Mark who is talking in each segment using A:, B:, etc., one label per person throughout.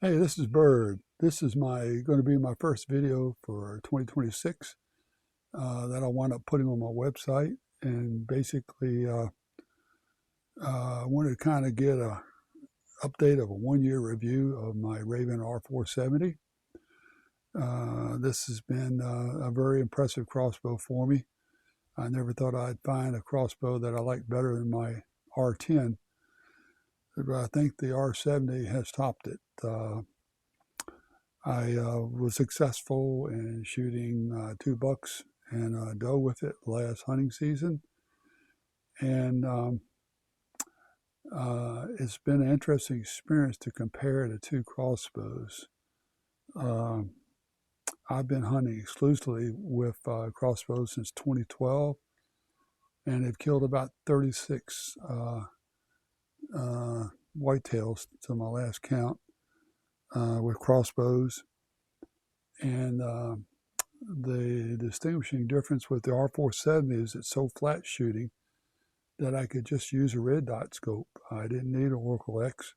A: Hey, this is Bird. This is going to be my first video for 2026 that I wind up putting on my website. And basically, I wanted to kind of get a update of a 1-year review of my Ravin R470. This has been a very impressive crossbow for me. I never thought I'd find a crossbow that I like better than my R10, but I think the R70 has topped it. I was successful in shooting 2 bucks and a doe with it last hunting season, and it's been an interesting experience to compare the 2 crossbows. I've been hunting exclusively with crossbows since 2012, and have killed about 36 whitetails to my last count with crossbows. And the distinguishing difference with the R470 is it's so flat shooting that I could just use a red dot scope. I didn't need an Oracle X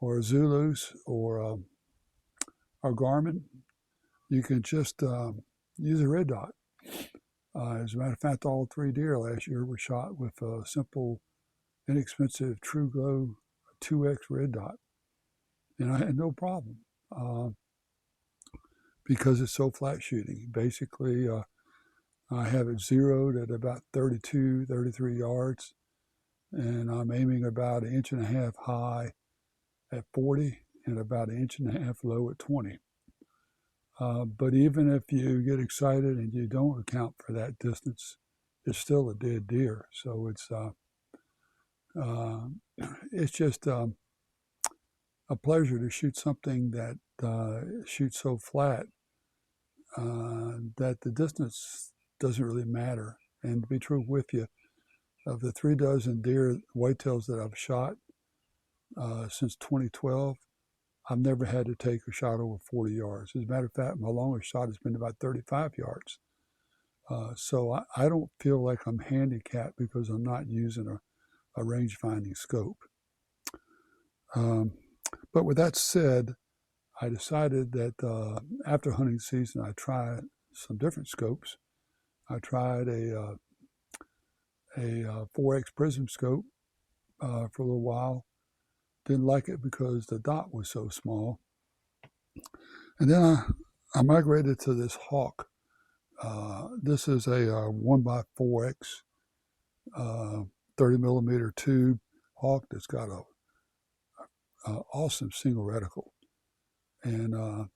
A: or a Zulus or a Garmin. You can just use a red dot. As a matter of fact, all 3 deer last year were shot with a simple, inexpensive True Glow 2X red dot. And I had no problem because it's so flat shooting. Basically, I have it zeroed at about 32, 33 yards, and I'm aiming about 1.5 inches high at 40 and about 1.5 inches low at 20. But even if you get excited and you don't account for that distance, it's still a dead deer. So it's just a pleasure to shoot something that shoots so flat that the distance doesn't really matter. And to be true with you, of the 3 dozen deer whitetails that I've shot since 2012, I've never had to take a shot over 40 yards. As a matter of fact, my longest shot has been about 35 yards. So I don't feel like I'm handicapped because I'm not using a range-finding scope. But with that said, I decided that after hunting season, I tried some different scopes. I tried a 4X prism scope for a little while. Didn't like it because the dot was so small. And then I migrated to this Hawk. This is a 1x4X 30 millimeter tube Hawk that's got a awesome single reticle. And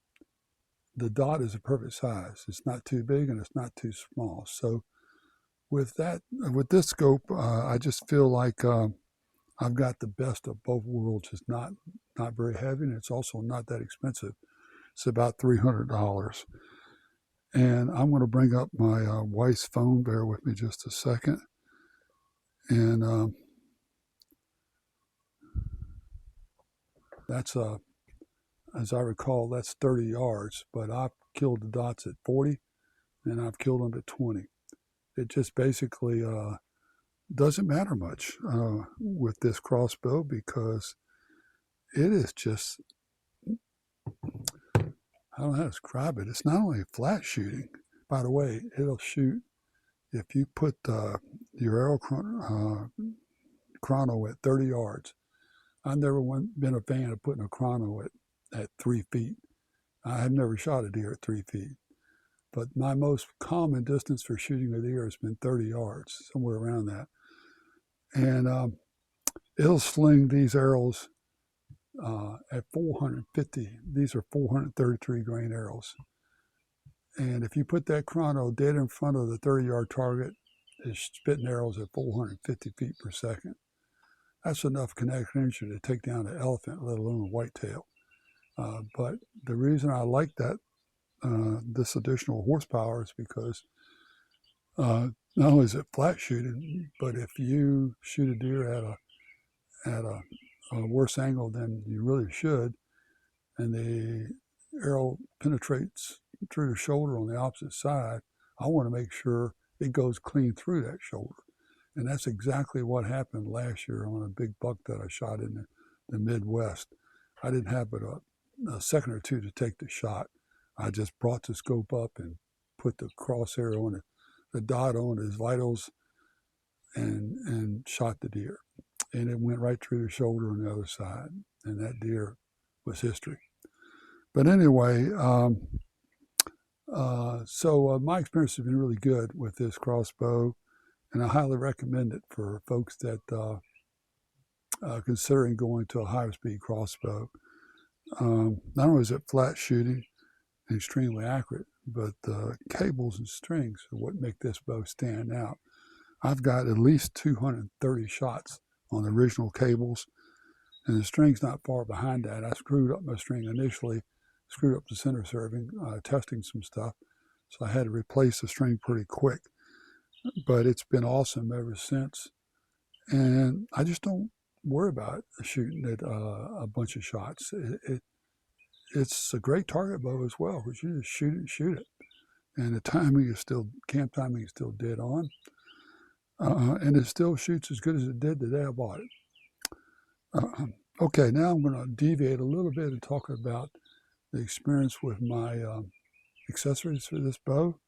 A: the dot is a perfect size. It's not too big and it's not too small. So with this scope, I just feel like I've got the best of both worlds. It's not very heavy, and it's also not that expensive. It's about $300. And I'm going to bring up my wife's phone. Bear with me just a second. And that's as I recall, that's 30 yards. But I've killed the dots at 40, and I've killed them at 20. It just basically doesn't matter much with this crossbow because it is just, I don't know how to describe it. It's not only flat shooting. By the way, it'll shoot, if you put your arrow chrono at 30 yards. I've never been a fan of putting a chrono at 3 feet. I have never shot a deer at 3 feet. But my most common distance for shooting a deer has been 30 yards, somewhere around that. And it'll sling these arrows at 450. These are 433 grain arrows. And if you put that chrono dead in front of the 30-yard target, it's spitting arrows at 450 feet per second. That's enough kinetic energy to take down an elephant, let alone a whitetail. But the reason I like that, this additional horsepower, is because not only is it flat shooting, but if you shoot a deer at a worse angle than you really should, and the arrow penetrates through the shoulder on the opposite side, I want to make sure it goes clean through that shoulder. And that's exactly what happened last year on a big buck that I shot in the Midwest. I didn't have but a second or two to take the shot. I just brought the scope up and put the crosshair on it, the dot on his vitals, and shot the deer. And it went right through the shoulder on the other side. And that deer was history. But anyway, my experience has been really good with this crossbow, and I highly recommend it for folks that considering going to a higher speed crossbow. Not only is it flat shooting and extremely accurate, but the cables and strings are what make this bow stand out. I've got at least 230 shots on the original cables, and the string's not far behind that. I screwed up my string initially, screwed up the center serving, testing some stuff, so I had to replace the string pretty quick. But it's been awesome ever since, and I just don't worry about shooting at a bunch of shots. It's a great target bow as well, because you just shoot it and shoot it, and the timing is still, camp timing is still dead on, and it still shoots as good as it did the day I bought it. Okay, now I'm going to deviate a little bit and talk about the experience with my accessories for this bow,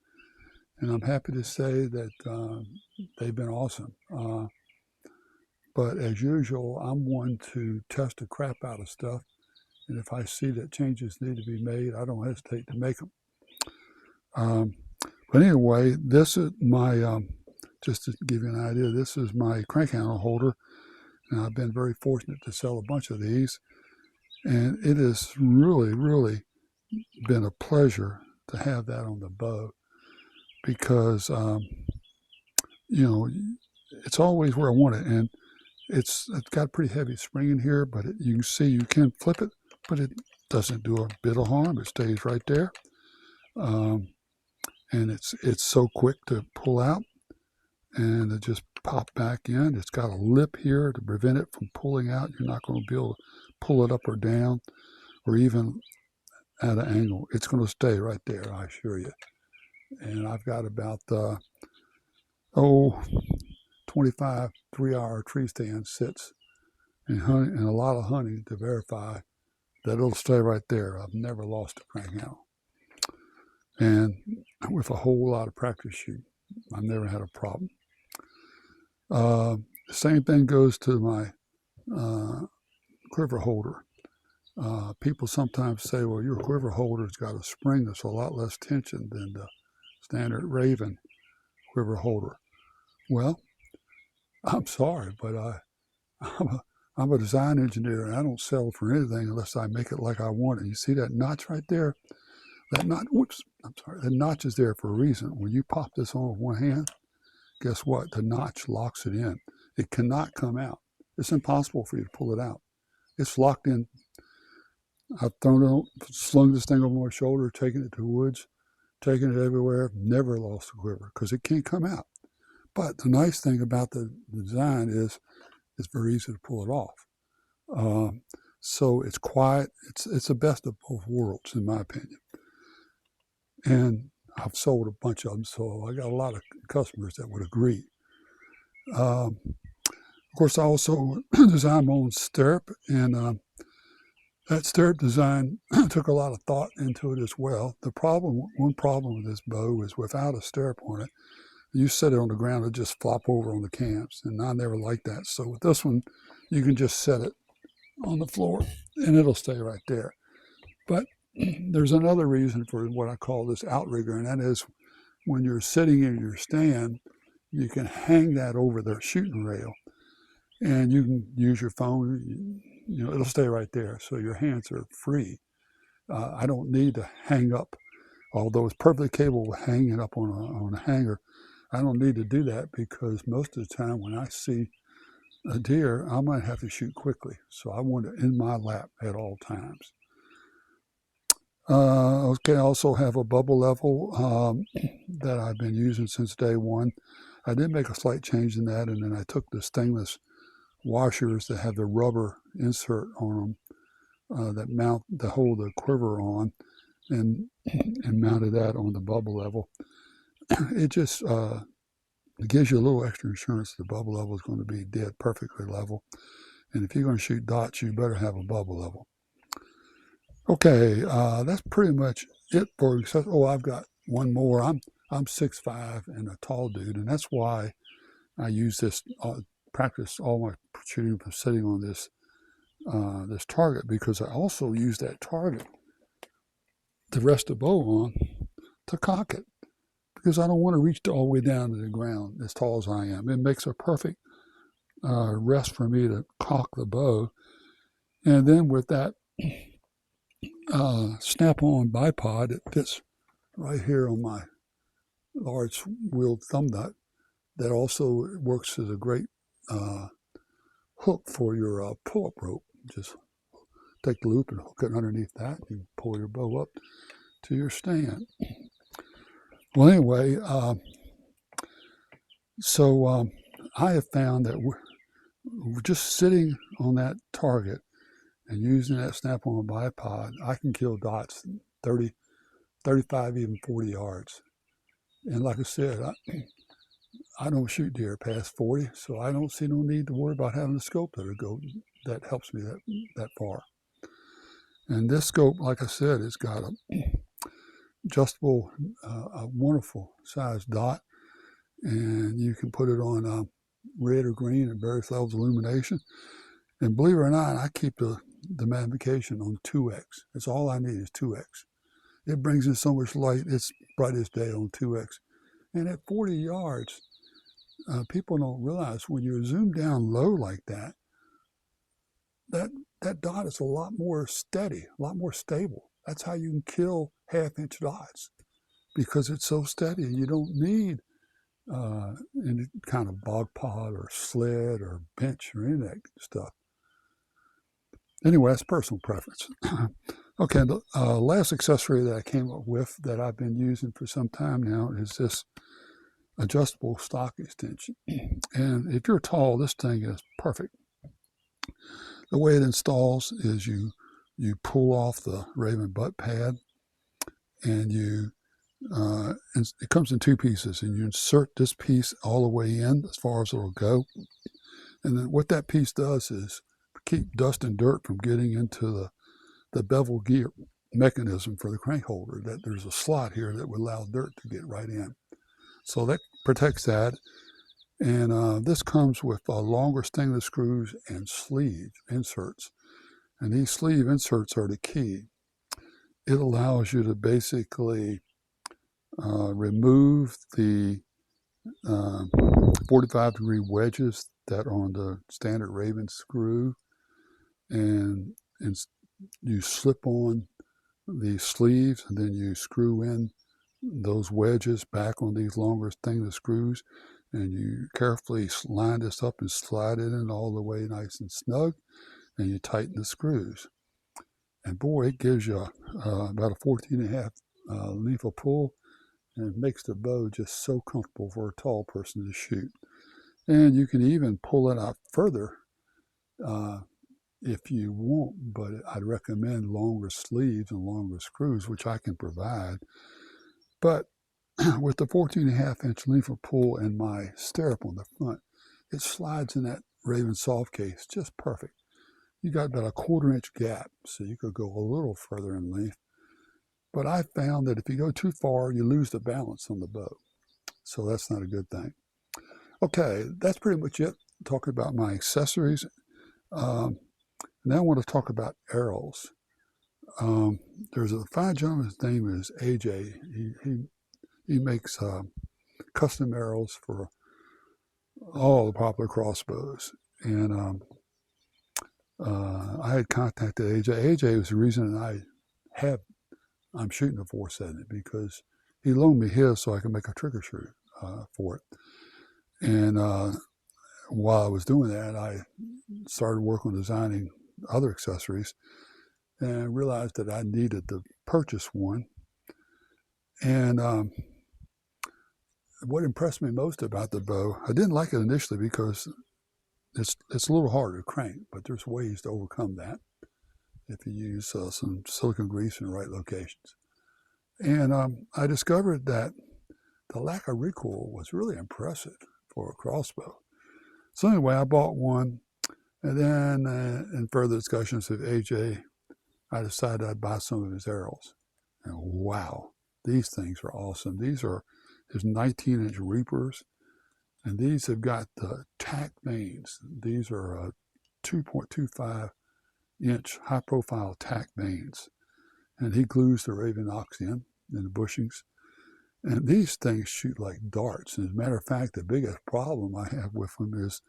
A: and I'm happy to say that they've been awesome. But as usual, I'm one to test the crap out of stuff, and if I see that changes need to be made, I don't hesitate to make them. But anyway, this is my, just to give you an idea, this is my crank handle holder, and I've been very fortunate to sell a bunch of these, and it has really, really been a pleasure to have that on the bow, because, you know, it's always where I want it, and it's got a pretty heavy spring in here, but you can see you can flip it, but it doesn't do a bit of harm. It stays right there, and it's so quick to pull out, and it just pop back in. It's got a lip here to prevent it from pulling out. You're not going to be able to pull it up or down, or even at an angle. It's going to stay right there, I assure you. And I've got about 25 3-hour tree stand sits and hunting, and a lot of hunting to verify that it'll stay right there. I've never lost a crank handle, and with a whole lot of practice shooting, I've never had a problem. The same thing goes to my quiver holder. People sometimes say, well, your quiver holder's got a spring that's a lot less tension than the standard Ravin quiver holder. Well, I'm sorry, but I'm a design engineer, and I don't sell for anything unless I make it like I want it. You see that notch right there? That notch is there for a reason. When you pop this on with one hand, guess what? The notch locks it in. It cannot come out. It's impossible for you to pull it out. It's locked in. I've slung this thing over my shoulder, taken it to the woods, taken it everywhere, never lost a quiver because it can't come out. But the nice thing about the design is it's very easy to pull it off. So it's quiet. It's the best of both worlds, in my opinion. And I've sold a bunch of them, so I got a lot of customers that would agree. Of course, I also designed my own stirrup, and that stirrup design took a lot of thought into it as well. One problem with this bow is without a stirrup on it, you set it on the ground, it just flop over on the cams, and I never liked that. So with this one, you can just set it on the floor, and it'll stay right there. But there's another reason for what I call this outrigger, and that is when you're sitting in your stand, you can hang that over the shooting rail, and you can use your phone. You know, it'll stay right there, so your hands are free. I don't need to hang up, although it's perfectly capable of hanging up on a hanger. I don't need to do that because most of the time when I see a deer, I might have to shoot quickly, so I want it in my lap at all times. Okay, I also have a bubble level that I've been using since day one. I did make a slight change in that, and then I took the stainless washers that have the rubber insert on them that hold the quiver on, and mounted that on the bubble level. It just it gives you a little extra insurance the bubble level is going to be dead perfectly level. And if you're going to shoot dots, you better have a bubble level. Okay, that's pretty much it for accessories. Oh, I've got one more. I'm 6'5" and a tall dude, and that's why I use this practice all my shooting from sitting on this this target, because I also use that target to rest the bow on to cock it, because I don't want to reach all the way down to the ground as tall as I am. It makes a perfect rest for me to cock the bow, and then with that snap-on bipod, it fits right here on my large wheeled thumb nut. That also works as a great hook for your pull-up rope. Just take the loop and hook it underneath that. You pull your bow up to your stand. Well, anyway, so I have found that we're just sitting on that target and using that snap-on bipod, I can kill dots 30, 35, even 40 yards. And like I said, I don't shoot deer past 40, so I don't see no need to worry about having a scope that helps me that far. And this scope, like I said, it's got a adjustable, a wonderful size dot, and you can put it on red or green at various levels of illumination. And believe it or not, I keep the magnification on 2x. That's all I need is 2x. It brings in so much light, it's bright as day on 2x. And at 40 yards, people don't realize when you zoom down low like that, that dot is a lot more steady, a lot more stable. That's how you can kill half-inch dots, because it's so steady. You don't need any kind of bog pod or sled or bench or any of that stuff. Anyway, that's personal preference. Okay, the last accessory that I came up with that I've been using for some time now is this adjustable stock extension. And if you're tall, this thing is perfect. The way it installs is you pull off the Ravin butt pad, and it comes in two pieces, and you insert this piece all the way in as far as it'll go. And then what that piece does is keep dust and dirt from getting into the bevel gear mechanism for the crank holder. That there's a slot here that would allow dirt to get right in. So that protects that. And this comes with longer stainless screws and sleeve inserts. And these sleeve inserts are the key. It allows you to basically remove the 45-degree wedges that are on the standard Ravin screw, and you slip on the sleeves, and then you screw in those wedges back on these longer stainless screws, and you carefully line this up and slide it in all the way nice and snug, and you tighten the screws. And boy, it gives you about a 14.5 lethal pull, and it makes the bow just so comfortable for a tall person to shoot. And you can even pull it out further if you want, but I'd recommend longer sleeves and longer screws, which I can provide. But with the 14.5-inch lethal pull and my stirrup on the front, it slides in that Ravin soft case just perfect. You got about a 1/4-inch gap, so you could go a little further in length. But I found that if you go too far, you lose the balance on the bow. So that's not a good thing. Okay, that's pretty much it. Talking about my accessories. Now I want to talk about arrows. There's a fine gentleman, his name is AJ. He makes custom arrows for all the popular crossbows. And I had contacted AJ. AJ was the reason I'm shooting a 470, because he loaned me his so I could make a trigger screw for it. And while I was doing that, I started working on designing other accessories, and realized that I needed to purchase one. And what impressed me most about the bow, I didn't like it initially because it's a little harder to crank, but there's ways to overcome that if you use some silicone grease in the right locations. And I discovered that the lack of recoil was really impressive for a crossbow. So anyway, I bought one, and then in further discussions with AJ, I decided I'd buy some of his arrows. And wow, these things are awesome. These are his 19-inch Reapers, and these have got the tack vanes. These are 2.25-inch high-profile tack vanes, and he glues the Ravin in the bushings. And these things shoot like darts. And as a matter of fact, the biggest problem I have with them is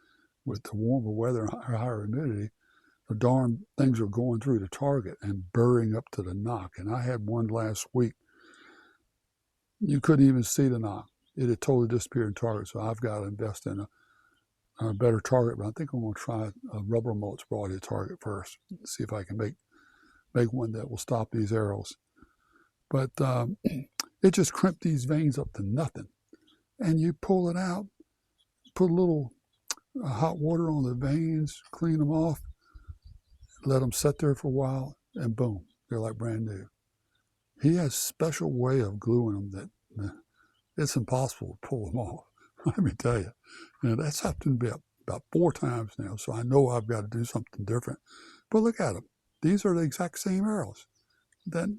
A: with the warmer weather and higher humidity, the darn things are going through the target and burrowing up to the nock. And I had one last week. You couldn't even see the nock. It had totally disappeared in target. So I've got to invest in a better target. But I think I'm going to try a rubber mulch broadhead target first, see if I can make one that will stop these arrows. But it just crimped these vanes up to nothing. And you pull it out, put a little hot water on the vanes, clean them off, let them sit there for a while, and boom, they're like brand new. He has a special way of gluing them that it's impossible to pull them off. Let me tell you. That's happened to me about 4 times now, so I know I've got to do something different. But look at them. These are the exact same arrows that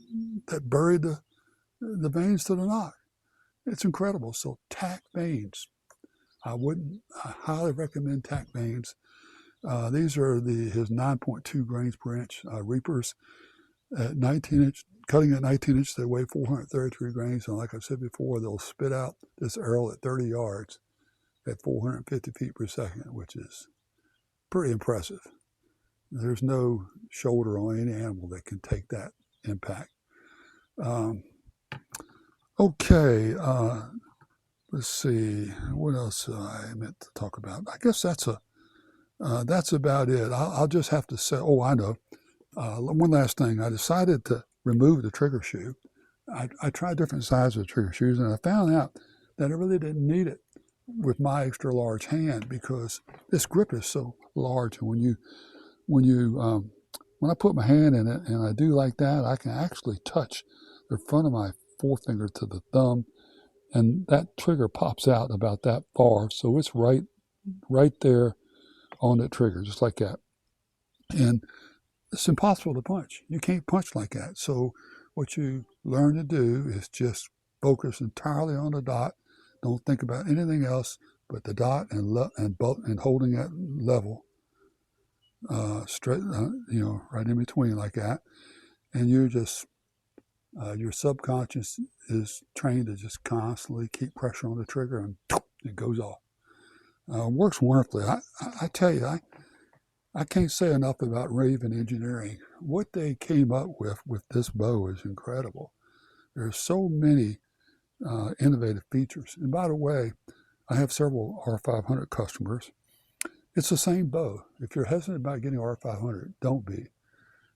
A: buried the vanes to the nock. It's incredible. So tack vanes. I highly recommend tack vanes. These are his 9.2 grains per inch Reapers at 19-inch, cutting at 19 inches. They weigh 433 grains, and like I said before, they'll spit out this arrow at 30 yards at 450 feet per second, which is pretty impressive. There's no shoulder on any animal that can take that impact. Okay, let's see, what else I meant to talk about. I guess that's about it. I'll just have to say, oh, I know. One last thing, I decided to remove the trigger shoe. I tried different sizes of trigger shoes, and I found out that I really didn't need it with my extra large hand because this grip is so large. And when I put my hand in it and I do like that, I can actually touch the front of my forefinger to the thumb, and that trigger pops out about that far. So it's right there on the trigger, just like that. And it's impossible to punch. You can't punch like that. So what you learn to do is just focus entirely on the dot. Don't think about anything else but the dot and holding that level straight, right in between like that. And you're just your subconscious is trained to just constantly keep pressure on the trigger, and it goes off. Works wonderfully. I tell you, I can't say enough about Ravin Engineering. What they came up with this bow is incredible. There's so many innovative features. And by the way, I have several R500 customers. It's the same bow. If you're hesitant about getting R500, don't be.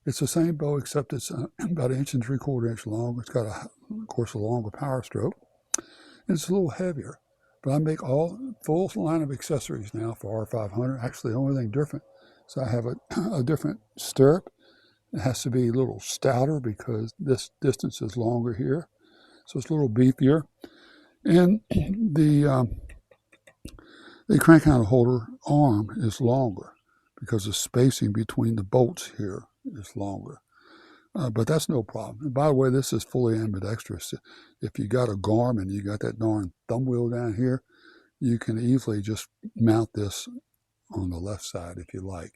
A: It's the same bow, except it's about 1 3/4 inch long. It's got, of course, a longer power stroke. And it's a little heavier. But I make all full line of accessories now for R500. Actually, the only thing different is I have a different stirrup. It has to be a little stouter because this distance is longer here. So it's a little beefier. And the crank handle holder arm is longer because the spacing between the bolts here is longer. But that's no problem. And by the way, this is fully ambidextrous. If you got a Garmin, you got that darn thumb wheel down here, you can easily just mount this on the left side if you like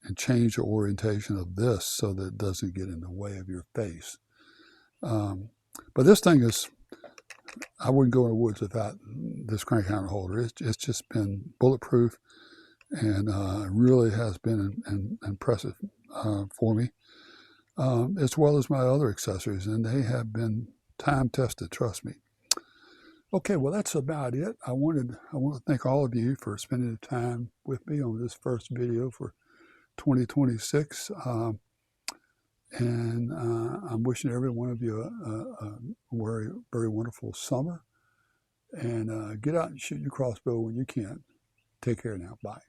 A: and change the orientation of this so that it doesn't get in the way of your face. But this thing is, I wouldn't go in the woods without this crank handle holder. It's just been bulletproof and really has been impressive for me, as well as my other accessories, and they have been time-tested, trust me. Okay, well, that's about it. I want to thank all of you for spending the time with me on this first video for 2026. And I'm wishing every one of you a very, very wonderful summer. And get out and shoot your crossbow when you can. Take care now. Bye.